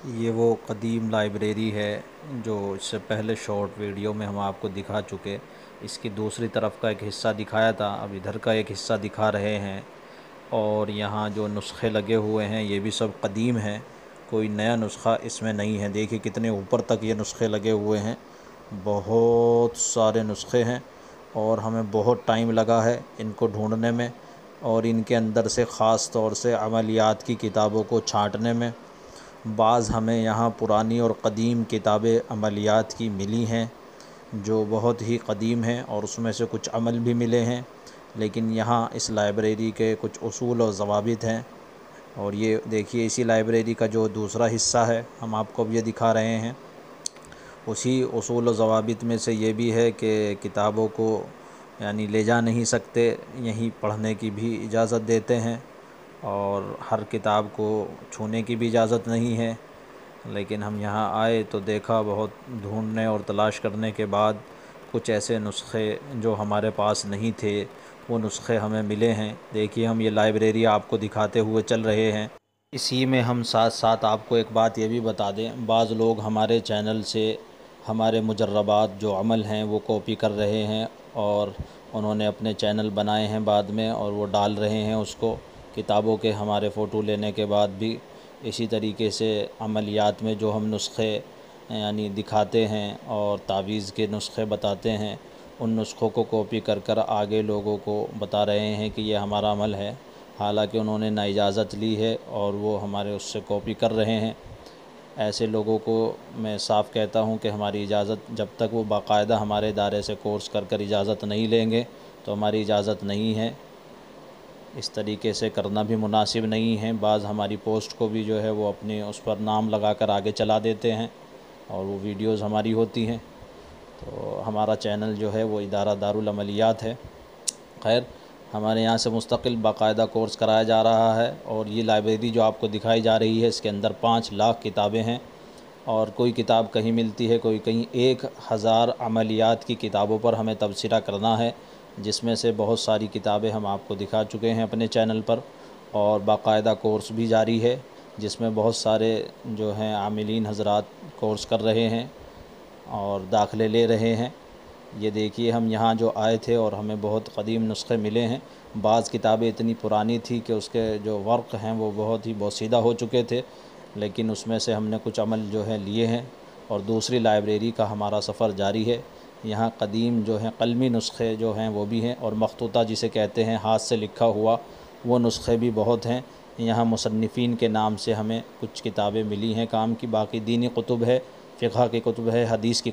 یہ وہ قدیم لائبریری ہے جو اس سے پہلے شارٹ ویڈیو میں ہم آپ کو دکھا چکے۔ اس کی دوسری طرف کا ایک حصہ دکھایا تھا، اب ادھر کا ایک حصہ دکھا رہے ہیں۔ اور یہاں جو نسخے لگے ہوئے ہیں یہ بھی سب قدیم ہیں، کوئی نیا نسخہ اس میں نہیں ہے۔ دیکھیے کتنے اوپر تک یہ نسخے لگے ہوئے ہیں، بہت سارے نسخے ہیں اور ہمیں بہت ٹائم لگا ہے ان کو ڈھونڈنے میں، اور ان کے اندر سے خاص طور سے عملیات کی کتابوں کو چھانٹنے میں۔ بعض ہمیں یہاں پرانی اور قدیم کتابیں عملیات کی ملی ہیں جو بہت ہی قدیم ہیں، اور اس میں سے کچھ عمل بھی ملے ہیں، لیکن یہاں اس لائبریری کے کچھ اصول اور ضوابط ہیں۔ اور یہ دیکھیے اسی لائبریری کا جو دوسرا حصہ ہے ہم آپ کو اب یہ دکھا رہے ہیں، اسی اصول و ضوابط میں سے یہ بھی ہے کہ کتابوں کو یعنی لے جا نہیں سکتے، یہیں پڑھنے کی بھی اجازت دیتے ہیں، اور ہر کتاب کو چھونے کی بھی اجازت نہیں ہے۔ لیکن ہم یہاں آئے تو دیکھا، بہت ڈھونڈنے اور تلاش کرنے کے بعد کچھ ایسے نسخے جو ہمارے پاس نہیں تھے وہ نسخے ہمیں ملے ہیں۔ دیکھیے ہم یہ لائبریری آپ کو دکھاتے ہوئے چل رہے ہیں۔ اسی میں ہم ساتھ ساتھ آپ کو ایک بات یہ بھی بتا دیں، بعض لوگ ہمارے چینل سے ہمارے مجربات جو عمل ہیں وہ کاپی کر رہے ہیں، اور انہوں نے اپنے چینل بنائے ہیں بعد میں، اور وہ ڈال رہے ہیں اس کو کتابوں کے ہمارے فوٹو لینے کے بعد بھی۔ اسی طریقے سے عملیات میں جو ہم نسخے یعنی دکھاتے ہیں اور تعویذ کے نسخے بتاتے ہیں، ان نسخوں کو کاپی کر کر آگے لوگوں کو بتا رہے ہیں کہ یہ ہمارا عمل ہے، حالانکہ انہوں نے نا اجازت لی ہے اور وہ ہمارے اس سے کاپی کر رہے ہیں۔ ایسے لوگوں کو میں صاف کہتا ہوں کہ ہماری اجازت، جب تک وہ باقاعدہ ہمارے ادارے سے کورس کر کر اجازت نہیں لیں گے تو ہماری اجازت نہیں ہے۔ اس طریقے سے کرنا بھی مناسب نہیں ہے۔ بعض ہماری پوسٹ کو بھی جو ہے وہ اپنے اس پر نام لگا کر آگے چلا دیتے ہیں، اور وہ ویڈیوز ہماری ہوتی ہیں۔ تو ہمارا چینل جو ہے وہ ادارہ دارالعملیات ہے۔ خیر، ہمارے یہاں سے مستقل باقاعدہ کورس کرایا جا رہا ہے، اور یہ لائبریری جو آپ کو دکھائی جا رہی ہے اس کے اندر 5 لاکھ کتابیں ہیں، اور کوئی کتاب کہیں ملتی ہے، کوئی کہیں۔ 1000 عملیات کی کتابوں پر ہمیں تبصرہ کرنا ہے، جس میں سے بہت ساری کتابیں ہم آپ کو دکھا چکے ہیں اپنے چینل پر، اور باقاعدہ کورس بھی جاری ہے جس میں بہت سارے جو ہیں عاملین حضرات کورس کر رہے ہیں اور داخلے لے رہے ہیں۔ یہ دیکھیے ہم یہاں جو آئے تھے اور ہمیں بہت قدیم نسخے ملے ہیں۔ بعض کتابیں اتنی پرانی تھی کہ اس کے جو ورق ہیں وہ بہت ہی بوسیدہ ہو چکے تھے، لیکن اس میں سے ہم نے کچھ عمل جو ہے لیے ہیں، اور دوسری لائبریری کا ہمارا سفر جاری ہے۔ یہاں قدیم جو ہیں قلمی نسخے جو ہیں وہ بھی ہیں، اور مخطوطہ جسے کہتے ہیں ہاتھ سے لکھا ہوا، وہ نسخے بھی بہت ہیں۔ یہاں مصنفین کے نام سے ہمیں کچھ کتابیں ملی ہیں کام کی، باقی دینی کتب ہے، فقہ کی کتب ہے، حدیث کی